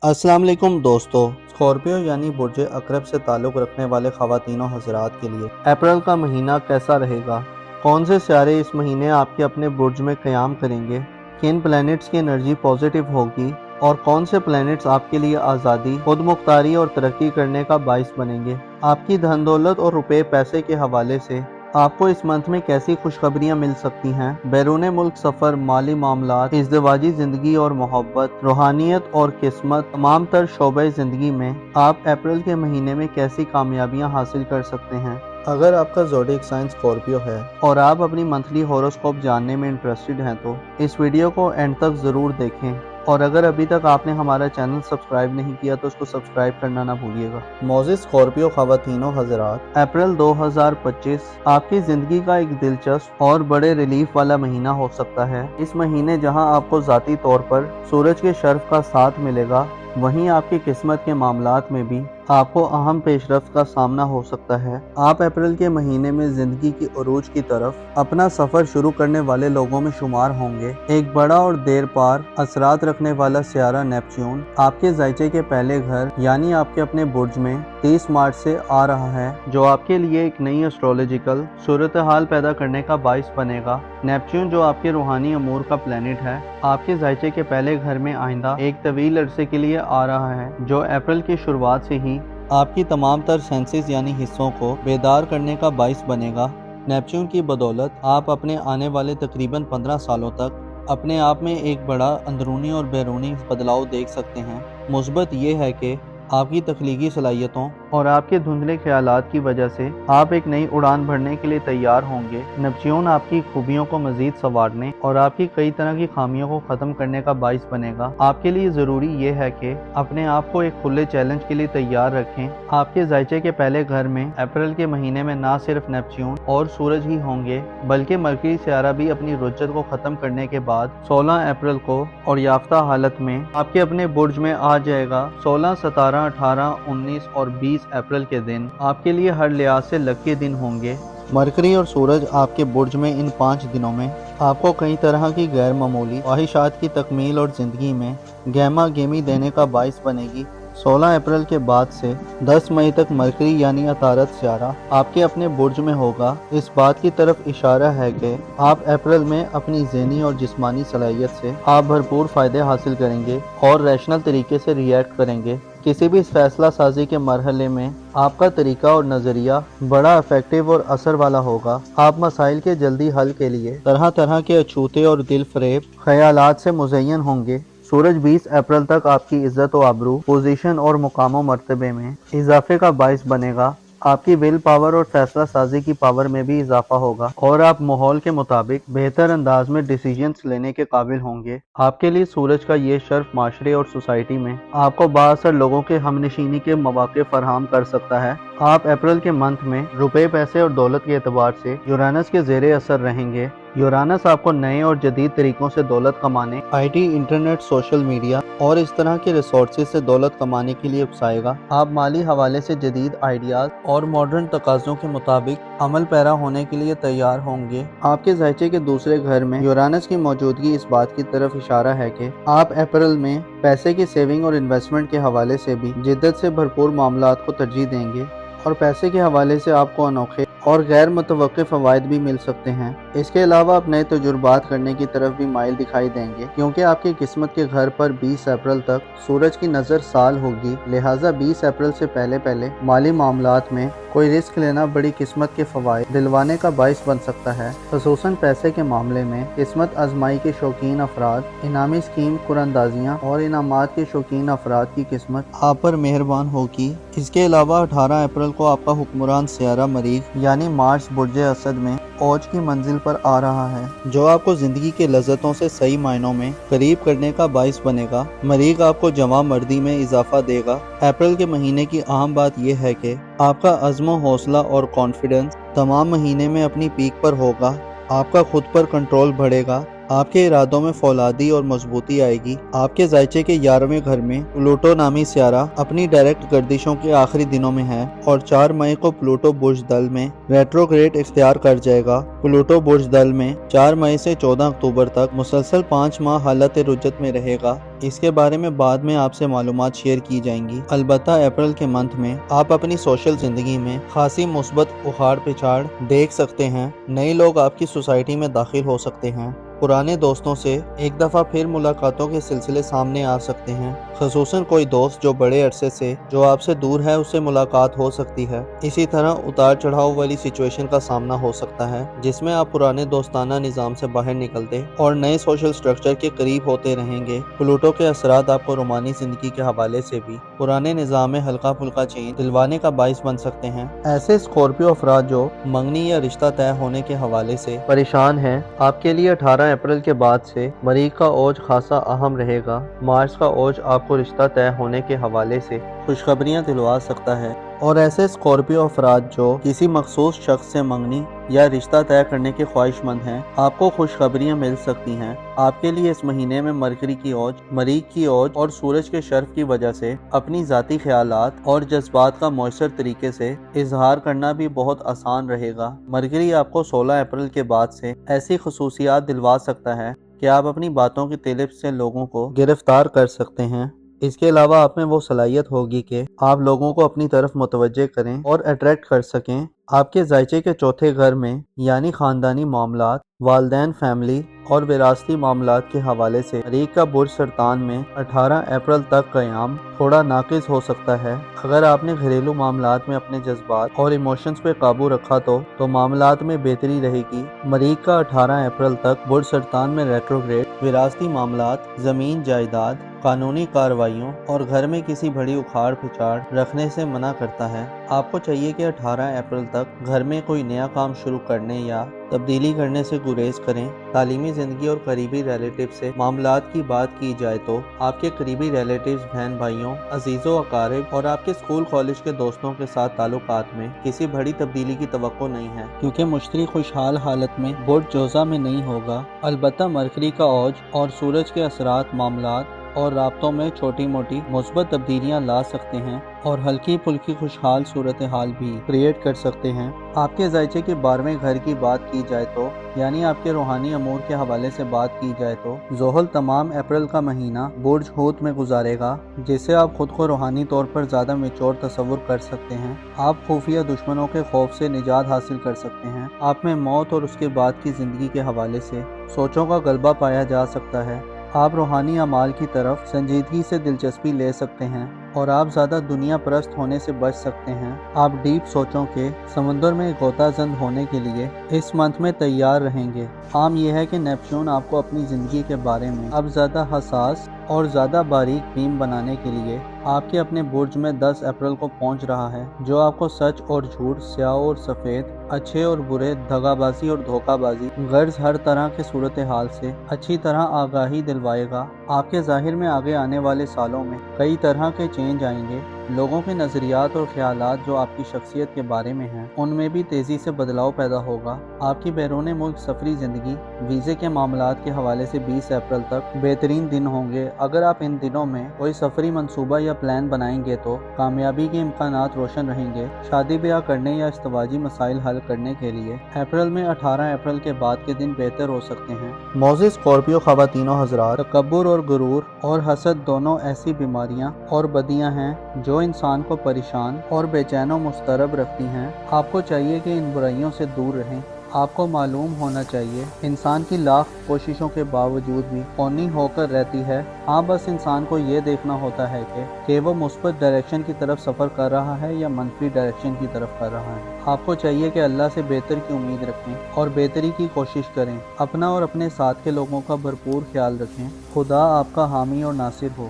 अस्सलाम वालेकुम दोस्तों। स्कॉर्पियो यानी बुर्ज अकरब से ताल्लुक़ रखने वाले ख़वातीन हज़रात के लिए अप्रैल का महीना कैसा रहेगा? कौन से सितारे इस महीने आपके अपने बुर्ज में क़याम करेंगे? किन प्लैनेट्स की एनर्जी पॉजिटिव होगी और कौन से प्लैनेट्स आपके लिए आज़ादी, खुद मुख्तारी और तरक्की करने का बाइस बनेंगे? आपकी धन दौलत और रुपए पैसे के हवाले से आपको इस मंथ में कैसी खुशखबरियां मिल सकती हैं? बैरून मुल्क सफ़र, माली मामलात, इज़्दिवाजी ज़िंदगी और मोहब्बत, रूहानियत और किस्मत, तमाम तर शोबे ज़िंदगी में आप अप्रैल के महीने में कैसी कामयाबियां हासिल कर सकते हैं? अगर आपका ज़ोडिएक साइन स्कॉर्पियो है और आप अपनी मंथली हॉरोस्कोप जानने में इंटरेस्टेड हैं तो इस वीडियो को एंड तक ज़रूर देखें, और अगर अभी तक आपने हमारा चैनल सब्सक्राइब नहीं किया तो उसको सब्सक्राइब करना ना भूलिएगा। मोज़िज़ स्कॉर्पियो ख़वातीनों हज़रात, अप्रैल 2025 आपकी ज़िंदगी का एक दिलचस्प और बड़े रिलीफ वाला महीना हो सकता है। इस महीने जहां आपको ज़ाती तौर पर सूरज के शर्फ का साथ मिलेगा, वहीं आपकी किस्मत के मामलात में भी आपको अहम पेशरफ्त का सामना हो सकता है। आप अप्रैल के महीने में जिंदगी की उरूज की तरफ अपना सफर शुरू करने वाले लोगों में शुमार होंगे। एक बड़ा और देर पार असरात रखने वाला सियारा नेपच्यून आपके ज़ायचे के पहले घर यानी आपके अपने बुर्ज में 30 मार्च से आ रहा है, जो आपके लिए एक नई एस्ट्रोलॉजिकल सूरत हाल पैदा करने का बाइस बनेगा। नेपच्यून, जो आपके रूहानी अमूर का प्लेनेट है, आपके ज़ायचे के पहले घर में आइंदा एक तवील अरसे के लिए आ रहा है, जो अप्रैल की शुरुआत से ही आपकी तमाम तर सेंसेस यानी हिस्सों को बेदार करने का बाइस बनेगा। नेपच्यून की बदौलत आप अपने आने वाले तकरीबन 15 सालों तक अपने आप में एक बड़ा अंदरूनी और बैरूनी बदलाव देख सकते हैं। मुस्बत ये है कि आपकी तख्लीकी सलाहियतों और आपके धुंधले ख्यालात की वजह से आप एक नई उड़ान भरने के लिए तैयार होंगे। नेपच्यून आपकी खूबियों को मजीद संवारने और आपकी कई तरह की खामियों को ख़त्म करने का बाइस बनेगा। आपके लिए ज़रूरी ये है कि अपने आप को एक खुले चैलेंज के लिए तैयार रखें। आपके ज़ायचे के पहले घर में अप्रैल के महीने में ना सिर्फ नेपच्यून और सूरज ही होंगे, बल्कि मरकरी सियारा भी अपनी रुज्जत को ख़त्म करने के बाद 16 अप्रैल को और याफ्ता हालत में आपके अपने बुर्ज में आ जाएगा। 16, 17, 18, 19 और 20 अप्रैल के दिन आपके लिए हर लिहाज से लकी दिन होंगे। मरकरी और सूरज आपके बुर्ज में इन 5 दिनों में आपको कई तरह की गैर मामूली ख्वाहिशात की तकमील और ज़िंदगी में गहमा गेमी देने का बाइस बनेगी। 16 अप्रैल के बाद से 10 मई तक मरकरी यानी अतारत सियारा आपके अपने बुर्ज में होगा। इस बात की तरफ इशारा है कि आप अप्रैल में अपनी ज़हनी और जिस्मानी सलाहियत से आप भरपूर फ़ायदे हासिल करेंगे और रैशनल तरीके से रिएक्ट करेंगे। किसी भी फैसला साजी के मरहले में आपका तरीका और नज़रिया बड़ा इफेक्टिव और असर वाला होगा। आप मसाइल के जल्दी हल के लिए तरह तरह के अछूते और दिल फरेब ख्यालात से मुज़य्यन होंगे। सूरज 20 अप्रैल तक आपकी इज्जत व आबरू, पोजीशन और मुकाम मर्तबे में इजाफे का बाइस बनेगा। आपकी विल पावर और फैसला साजी की पावर में भी इजाफा होगा और आप माहौल के मुताबिक बेहतर अंदाज में डिसीजंस लेने के काबिल होंगे। आपके लिए सूरज का ये शर्फ माशरे और सोसाइटी में आपको बाअसर लोगों के हमनशीनी के मौके फराहम कर सकता है। आप अप्रैल के मंथ में रुपए, पैसे और दौलत के एतबार से यूरानस के ज़ेरे असर रहेंगे। यूरानस आपको नए और जदीद तरीकों से दौलत कमाने, आईटी, इंटरनेट, सोशल मीडिया और इस तरह के रिसोर्सेज से दौलत कमाने के लिए उकसाएगा। आप माली हवाले से जदीद आइडियाज और मॉडर्न तकाज़ों के मुताबिक अमल पैरा होने के लिए तैयार होंगे। आपके ज़ायचे के दूसरे घर में यूरानस की मौजूदगी इस बात की तरफ इशारा है कि आप अप्रैल में पैसे की सेविंग और इन्वेस्टमेंट के हवाले से भी जिद्दत से भरपूर मामलात को तरजीह देंगे और पैसे के हवाले से आपको अनोखे और गैर मुतवक्किफ़ फ़वाइद भी मिल सकते हैं। इसके अलावा आप नए तजुर्बात करने की तरफ भी माइल दिखाई देंगे, क्योंकि आपकी किस्मत के घर पर 20 अप्रैल तक सूरज की नज़र साल होगी। लिहाजा 20 अप्रैल से पहले पहले माली मामलात में कोई रिस्क लेना बड़ी किस्मत के फ़वाइद दिलवाने का बाइस बन सकता है। ख़ुसूसन पैसे के मामले में किस्मत आजमाई के शौकीन अफराद, इनामी स्कीम कुरंदाजियाँ और इनामात के शौकीन अफराद की किस्मत आप पर मेहरबान होगी। इसके अलावा 18 अप्रैल को आपका हुक्मरान सियारा मरीख यानी मार्स बुर्ज असद में औज की मंजिल पर आ रहा है, जो आपको जिंदगी के लज्जतों से सही मायनों में करीब करने का बाइस बनेगा। मरीख आपको जवां मर्दी में इजाफा देगा। अप्रैल के महीने की अहम बात यह है कि आपका अज़्म, हौसला और कॉन्फिडेंस तमाम महीने में अपनी पीक पर होगा। आपका खुद पर कंट्रोल बढ़ेगा। آپ کے ارادوں میں فولادی اور مضبوطی آئے گی۔ آپ کے ذائچے کے 11ویں گھر میں پلوٹو نامی سیارہ اپنی ڈائریکٹ گردشوں کے آخری دنوں میں ہے اور 4 مئی کو پلوٹو برج دل میں ریٹروگریڈ اختیار کر جائے گا۔ پلوٹو برج دل میں 4 مئی سے 14 اکتوبر تک مسلسل 5 ماہ حالت رجت میں رہے گا۔ اس کے بارے میں بعد میں آپ سے معلومات شیئر کی جائیں گی۔ البتہ اپریل کے منتھ میں آپ اپنی سوشل زندگی میں خاصی مثبت اخاڑ پچھاڑ دیکھ سکتے ہیں۔ نئے لوگ آپ کی سوسائٹی میں داخل ہو سکتے ہیں۔ پرانے دوستوں سے ایک دفعہ پھر ملاقاتوں کے سلسلے سامنے آ سکتے ہیں، خصوصاً کوئی دوست جو بڑے عرصے سے جو آپ سے دور ہے اس سے ملاقات ہو سکتی ہے۔ اسی طرح اتار چڑھاؤ والی سچویشن کا سامنا ہو سکتا ہے جس میں آپ پرانے دوستانہ نظام سے باہر نکلتے اور نئے سوشل سٹرکچر کے قریب ہوتے رہیں گے۔ پلوٹو کے اثرات آپ کو رومانی زندگی کے حوالے سے بھی پرانے نظام میں ہلکا پھلکا چینج دلوانے کا باعث بن سکتے ہیں۔ ایسے اسکورپیو افراد جو منگنی یا رشتہ طے ہونے کے حوالے سے پریشان ہیں، آپ کے لیے 18 اپریل کے بعد سے مریخ کا اوج خاصا اہم رہے گا۔ مارس کا اوج آپ کو رشتہ طے ہونے کے حوالے سے خوشخبریاں دلوا سکتا ہے، اور ایسے اسکورپیو افراد جو کسی مخصوص شخص سے منگنی یا رشتہ طے کرنے کے خواہش مند ہیں، آپ کو خوشخبریاں مل سکتی ہیں۔ آپ کے لیے اس مہینے میں مرکری کی اوج، مریخ کی اوج اور سورج کے شرف کی وجہ سے اپنی ذاتی خیالات اور جذبات کا مؤثر طریقے سے اظہار کرنا بھی بہت آسان رہے گا۔ مرکری آپ کو 16 اپریل کے بعد سے ایسی خصوصیات دلوا سکتا ہے کہ آپ اپنی باتوں کی طلب سے لوگوں کو گرفتار کر سکتے ہیں۔ اس کے علاوہ آپ میں وہ صلاحیت ہوگی کہ آپ لوگوں کو اپنی طرف متوجہ کریں اور اٹریکٹ کر سکیں۔ آپ کے ذائچے کے 4تھے گھر میں یعنی خاندانی معاملات، والدین، فیملی اور وراثتی معاملات کے حوالے سے مریخ کا برج سرطان میں 18 اپریل تک قیام تھوڑا ناقص ہو سکتا ہے۔ اگر آپ نے گھریلو معاملات میں اپنے جذبات اور ایموشنز پہ قابو رکھا تو معاملات میں بہتری رہے گی۔ مریخ کا 18 اپریل تک برج سرطان میں ریٹروگریڈ وراثتی معاملات، زمین جائیداد، قانونی کارروائیوں اور گھر میں کسی بڑی اکھاڑ پچھاڑ رکھنے سے منع کرتا ہے۔ آپ کو چاہیے کہ 18 اپریل تک گھر میں کوئی نیا کام شروع کرنے یا تبدیلی کرنے سے گریز کریں۔ تعلیمی زندگی اور قریبی ریلیٹیو سے معاملات کی بات کی جائے تو آپ کے قریبی ریلیٹیوز، بہن بھائیوں، عزیزوں، اقارب اور آپ کے اسکول کالج کے دوستوں کے ساتھ تعلقات میں کسی بڑی تبدیلی کی توقع نہیں ہے، کیونکہ مشتری خوشحال حالت میں برج جوزہ میں نہیں ہوگا۔ البتہ مرکری کا اوج اور سورج کے اثرات معاملات اور رابطوں میں چھوٹی موٹی مثبت تبدیلیاں لا سکتے ہیں اور ہلکی پھلکی خوشحال صورتحال بھی کریٹ کر سکتے ہیں۔ آپ کے ذائچے کے 12ویں گھر کی بات کی جائے تو یعنی آپ کے روحانی امور کے حوالے سے بات کی جائے تو زحل تمام اپریل کا مہینہ برج حوت میں گزارے گا، جس سے آپ خود کو روحانی طور پر زیادہ میچور تصور کر سکتے ہیں۔ آپ خفیہ دشمنوں کے خوف سے نجات حاصل کر سکتے ہیں۔ آپ میں موت اور اس کے بعد کی زندگی کے حوالے سے سوچوں کا غلبہ پایا جا سکتا ہے۔ آپ روحانی اعمال کی طرف سنجیدگی سے دلچسپی لے سکتے ہیں اور آپ زیادہ دنیا پرست ہونے سے بچ سکتے ہیں۔ آپ ڈیپ سوچوں کے سمندر میں غوطہ زند ہونے کے لیے اس منتھ میں تیار رہیں گے۔ عام یہ ہے کہ نیپچون آپ کو اپنی زندگی کے بارے میں اب زیادہ حساس اور زیادہ باریک بین بنانے کے لیے آپ کے اپنے برج میں 10 اپریل کو پہنچ رہا ہے، جو آپ کو سچ اور جھوٹ، سیاہ اور سفید، اچھے اور برے، دغا بازی اور دھوکہ بازی، غرض ہر طرح کے صورتحال سے اچھی طرح آگاہی دلوائے گا۔ آپ کے ظاہر میں آگے آنے والے سالوں میں کئی طرح کے چینج آئیں گے۔ لوگوں کے نظریات اور خیالات جو آپ کی شخصیت کے بارے میں ہیں ان میں بھی تیزی سے بدلاؤ پیدا ہوگا۔ آپ کی بیرون ملک سفری زندگی، ویزے کے معاملات کے حوالے سے 20 اپریل تک بہترین دن ہوں گے۔ اگر آپ ان دنوں میں کوئی سفری منصوبہ یا پلان بنائیں گے تو کامیابی کے امکانات روشن رہیں گے۔ شادی بیاہ کرنے یا ازدواجی مسائل حل کرنے کے لیے اپریل میں 18 اپریل کے بعد کے دن بہتر ہو سکتے ہیں۔ موزی اسکورپیو خواتین و حضرات، تکبر اور غرور اور حسد دونوں ایسی بیماریاں اور بدیاں ہیں جو انسان کو پریشان اور بے چین و مضطرب رکھتی ہیں۔ آپ کو چاہیے کہ ان برائیوں سے دور رہیں۔ آپ کو معلوم ہونا چاہیے انسان کی لاکھ کوششوں کے باوجود بھی فانی ہو کر رہتی ہے۔ ہاں، بس انسان کو یہ دیکھنا ہوتا ہے کہ وہ مثبت ڈائریکشن کی طرف سفر کر رہا ہے یا منفی ڈائریکشن کی طرف کر رہا ہے۔ آپ کو چاہیے کہ اللہ سے بہتر کی امید رکھیں اور بہتری کی کوشش کریں۔ اپنا اور اپنے ساتھ کے لوگوں کا بھرپور خیال رکھیں۔ خدا آپ کا حامی اور ناصر ہو۔